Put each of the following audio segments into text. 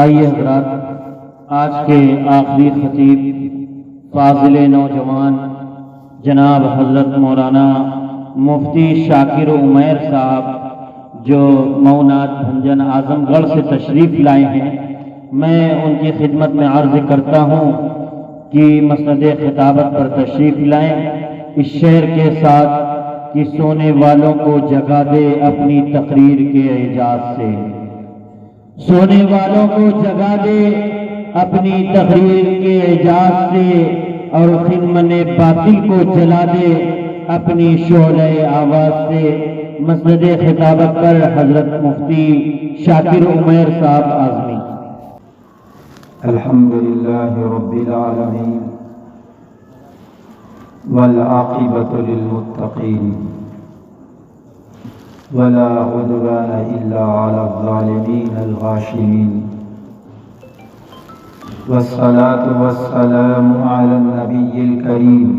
آئیے حضرات، آج کے آخری خطیب فاضل نوجوان جناب حضرت مولانا مفتی شاکر عمیر صاحب جو مئونات بھنجن اعظم گڑھ سے تشریف لائے ہیں، میں ان کی خدمت میں عرض کرتا ہوں کہ مسند خطابت پر تشریف لائیں، اس شعر کے ساتھ کہ سونے والوں کو جگا دے اپنی تقریر کے اعجاز سے، سونے والوں کو جگا دے اپنی تقریر کے اعجاز سے، اور خدمت باطل کو جلا دے اپنی شعلہ آواز سے۔ مسند خطابت پر حضرت مفتی شاکر عمیر صاحب اعظمی۔ الحمدللہ رب العالمین والعاقبۃ للمتقین ولا عدوان الا علی الظالمین الغاشمین، والصلاة والسلام علی النبی الکریم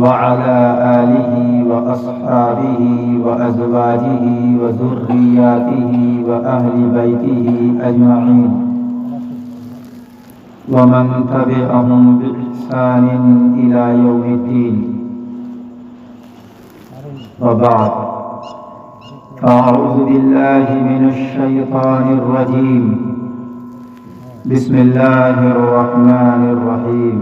وعلى آلہ واصحابہ وازواجہ وذریاتہ واہل بیتہ اجمعین ومن تبعهم بإحسان إلى يوم الدين، وبعد، فأعوذ بالله من الشيطان الرجيم، بسم الله الرحمن الرحيم،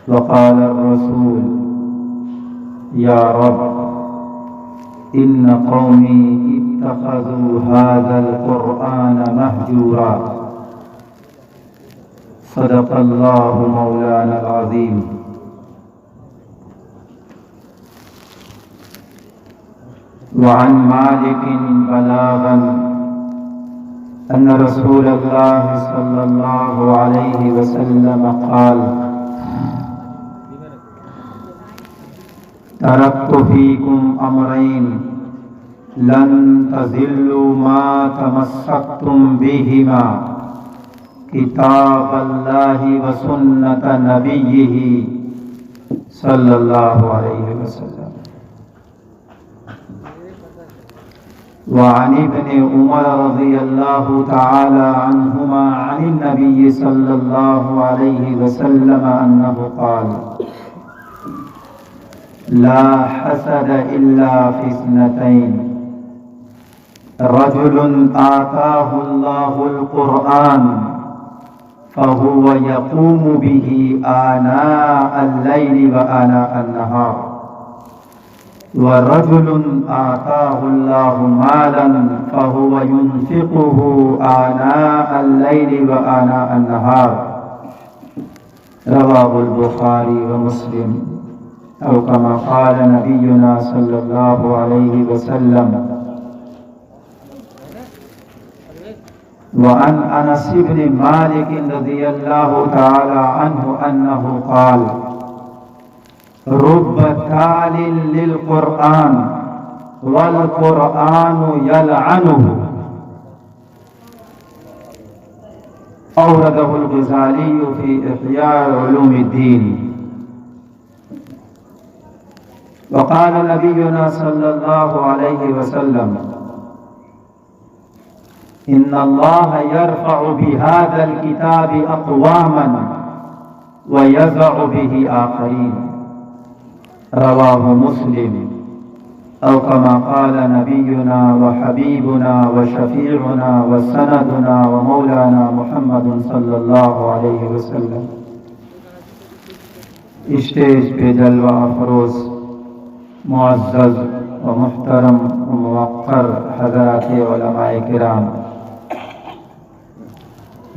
وقال الرسول يا رب إن قومي اتخذوا هذا القرآن مهجورا، صدق اللہ مولانا العظیم۔ وعن مالک بلاغا ان رسول اللہ صلی اللہ علیہ وسلم قال ترکت فیکم امرین لن تضلوا ما تمسکتم بہما، کتاب اللہ و سنت نبیہ صلی اللہ علیہ وسلم۔ وعن ابن عمر رضی اللہ تعالی عنہما عن النبی صلی اللہ علیہ وسلم انہ قال لا حسد الا فی اثنتین، رجل آتاہ اللہ القرآن فهو يقوم به آناء الليل وآناء النهار، ورجل آتاه الله مالا فهو ينفقه آناء الليل وآناء النهار، رواه البخاري ومسلم، أو كما قال نبينا صلى الله عليه وسلم۔ وعن انس بن مالک رضی اللہ تعالی عنہ انہ قال رب تال للقرآن والقرآن یلعنہ، اوردہ الغزالی فی احیاء علوم الدین۔ وقال نبینا صلی اللہ علیہ وسلم ان اللہ یرفع بهذا الكتاب اقواما ویضع به آخرین، رواہ مسلم، او کما قال نبینا وحبیبنا وشفیعنا وسندنا ومولانا محمد صلی اللہ علیہ وسلم۔ اسٹیج پہ جلوہ افروز معزز و محترم و موقر حضرات علماء کرام،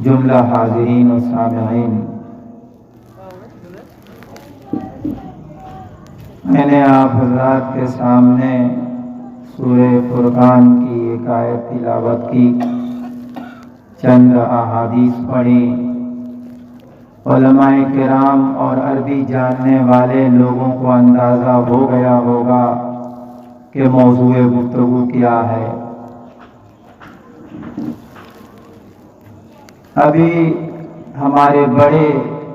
جملہ حاضرین و سامعین، میں نے آپ حضرات کے سامنے سورہ فرقان کی ایک آیت تلاوت کی، چند احادیث پڑھی۔ علماء کرام اور عربی جاننے والے لوگوں کو اندازہ ہو گیا ہوگا کہ موضوع گفتگو کیا ہے۔ ابھی ہمارے بڑے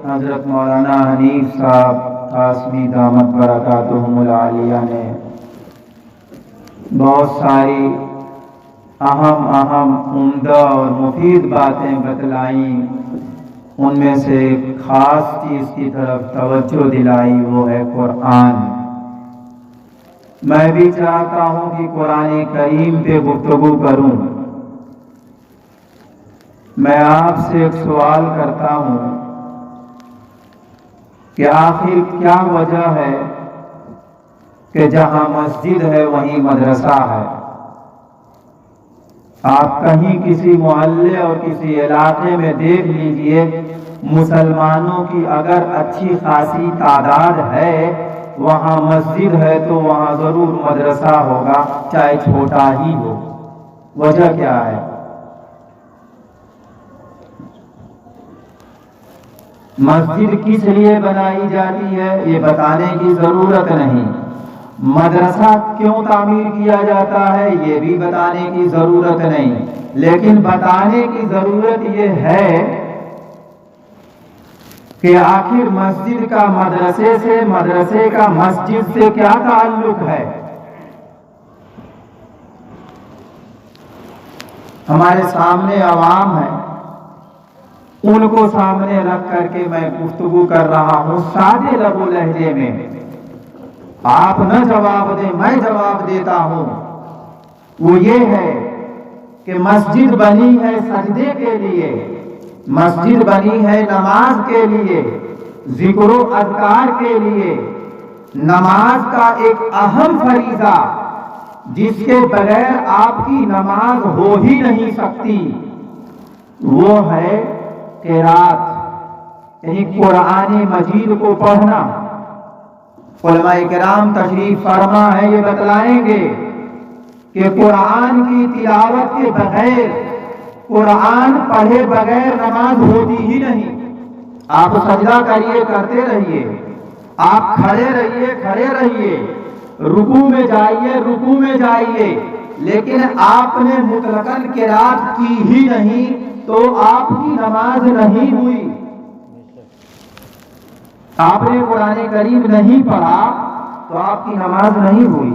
حضرت مولانا حنیف صاحب قاسمی دامت برکاتہم العالیہ نے بہت ساری अहम उम्दा और मुफीद बातें बतलाईं, उनमें से एक खास चीज़ की तरफ तवज्जो दिलाई, वो है कुरान। मैं भी चाहता हूँ कि कुरान करीम पे गुफ्तगू करूँ। मैं आपसे एक सवाल करता हूँ कि आखिर क्या वजह है कि जहाँ मस्जिद है वहीं मदरसा है। आप कहीं किसी मोहल्ले और किसी इलाके में देख लीजिए, मुसलमानों की अगर अच्छी खासी तादाद है, वहाँ मस्जिद है तो वहाँ ज़रूर मदरसा होगा, चाहे छोटा ही हो। वजह क्या है? मस्जिद किस लिए बनाई जाती है ये बताने की ज़रूरत नहीं। मदरसा क्यों तामीर किया जाता है ये भी बताने की ज़रूरत नहीं, लेकिन बताने की ज़रूरत ये है कि आखिर मस्जिद का मदरसे से, मदरसे का मस्जिद से क्या ताल्लुक है। हमारे सामने अवाम है, उनको सामने रख करके मैं गुफ्तगू कर रहा हूँ सादे लबो लहजे में। आप न जवाब दें, मैं जवाब देता हूँ। वो ये है कि मस्जिद बनी है सजदे के लिए, मस्जिद बनी है नमाज के लिए, जिक्र अज़कार के लिए। नमाज का एक अहम फरीज़ा जिसके बगैर आपकी नमाज हो ही नहीं सकती, वो है क़िरात, यानी कुरान मजीद को पढ़ना। उलमाए किराम तशरीफ फरमा है, ये बतलाएंगे कि कुरान की तिलावत के बगैर, कुरान पढ़े बगैर नमाज होती ही नहीं। आप सजदा करिए, करते रहिए, आप खड़े रहिए, खड़े रहिए, रुकू में जाइए, रुकू में जाइए, लेकिन आपने मुतलकन क़िरात की ही नहीं तो आपकी नमाज नहीं हुई। आपने कुरान करीम नहीं पढ़ा तो आपकी नमाज नहीं हुई।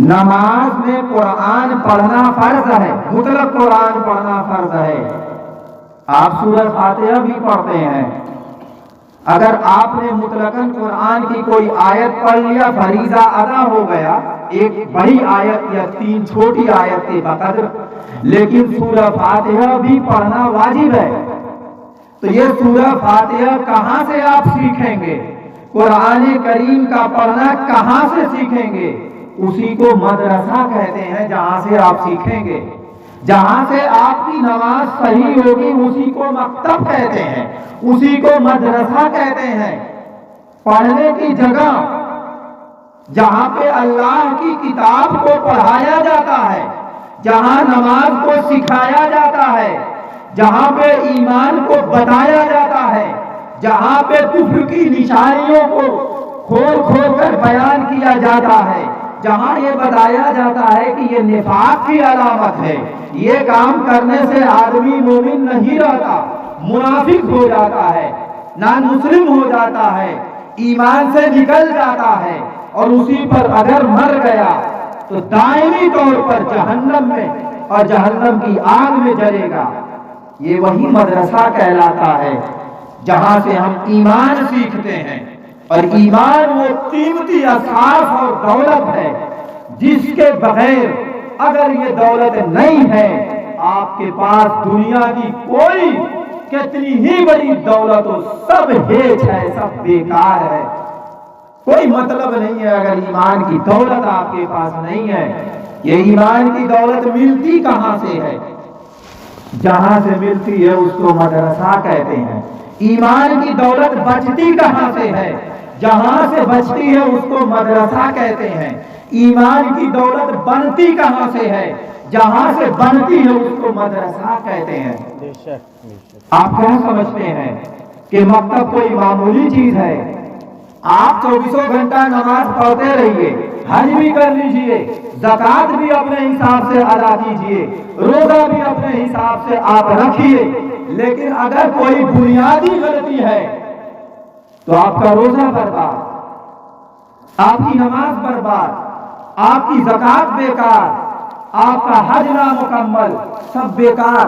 नमाज में कुरान पढ़ना फर्ज है, मुतलक कुरान पढ़ना फर्ज है। आप सूरह फातिहा भी पढ़ते हैं, अगर आपने मुतलकन कुरान की कोई आयत पढ़ लिया, फरीजा अदा हो गया, एक बड़ी आयत या 3 छोटी आयत के बकदर, लेकिन सूरह फातिहा भी पढ़ना वाजिब है। तो ये सूरह फातिहा कहां से आप सीखेंगे? कुरान करीम का पढ़ना कहां से सीखेंगे? उसी को मदरसा कहते हैं, जहां से आप सीखेंगे, जहां से आपकी नमाज सही होगी, उसी को मकतब कहते हैं, उसी को मदरसा कहते हैं। पढ़ने की जगह जहां पे अल्लाह की किताब को पढ़ाया जाता है, जहां नमाज को सिखाया जाता है, जहां पे ईमान को बताया जाता है, जहां पे कुफ्र की निशानियों को खोल खोल कर बयान किया जाता है, जहां ये बताया जाता है कि ये निफाक की अलामत है, ये काम करने से आदमी मोमिन नहीं रहता, मुनाफिक हो जाता है, नान मुस्लिम हो जाता है, ईमान से निकल जाता है, और उसी पर अगर मर गया तो दायमी तौर पर जहन्नम में और जहन्नम की आग में जलेगा। ये वही मदरसा कहलाता है जहां से हम ईमान सीखते हैं, और ईमान वो कीमती असास और दौलत है जिसके बगैर अगर ये दौलत नहीं है, आपके पास दुनिया की कोई कितनी ही बड़ी दौलत हो, सब हेच है, सब बेकार है, कोई मतलब नहीं है अगर ईमान की दौलत आपके पास नहीं है। ये ईमान की दौलत मिलती कहां से है? जहां से मिलती है उसको मदरसा कहते हैं। ईमान की दौलत बचती कहां से है? जहां से बचती है उसको मदरसा कहते हैं। ईमान की दौलत बनती कहां से है? जहां से बनती है उसको मदरसा कहते हैं। आप क्या समझते हैं कि मकतब कोई मामूली चीज है? आप 24 घंटा नमाज पढ़ते रहिए, हज भी कर लीजिए, ज़कात भी अपने हिसाब से अदा कीजिए, रोजा भी अपने हिसाब से आप रखिए, लेकिन अगर कोई बुनियादी गलती है तो आपका रोजा बर्बाद, आपकी नमाज बर्बाद, आपकी ज़कात बेकार, آپ کا حج نامکمل، سب بیکار،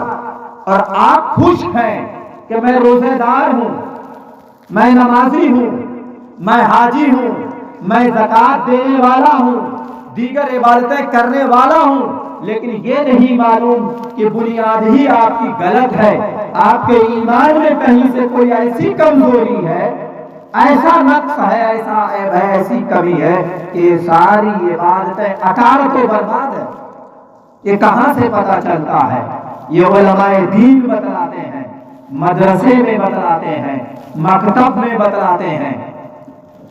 اور آپ خوش ہیں کہ میں روزے دار ہوں، میں نمازی ہوں، میں حاجی ہوں، میں زکوٰۃ دینے والا ہوں، دیگر عبادتیں کرنے والا ہوں، لیکن یہ نہیں معلوم کہ بنیاد ہی آپ کی غلط ہے، آپ کے ایمان میں کہیں سے کوئی ایسی کمزوری ہے، ایسا نقص ہے، ایسا عیب ہے، ایسی کمی ہے کہ یہ ساری عبادتیں اکارت و برباد ہے۔ یہ کہاں سے پتہ چلتا ہے؟ یہ علماء دین بتلاتے ہیں، مدرسے میں بتلاتے ہیں، مکتب میں بتلاتے ہیں۔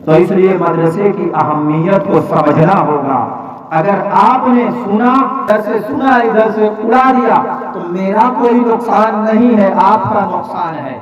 تو اس لیے مدرسے کی اہمیت کو سمجھنا ہوگا۔ اگر آپ نے سنا، ادھر سے سنا، ادھر سے اڑا دیا، تو میرا کوئی نقصان نہیں ہے، آپ کا نقصان ہے۔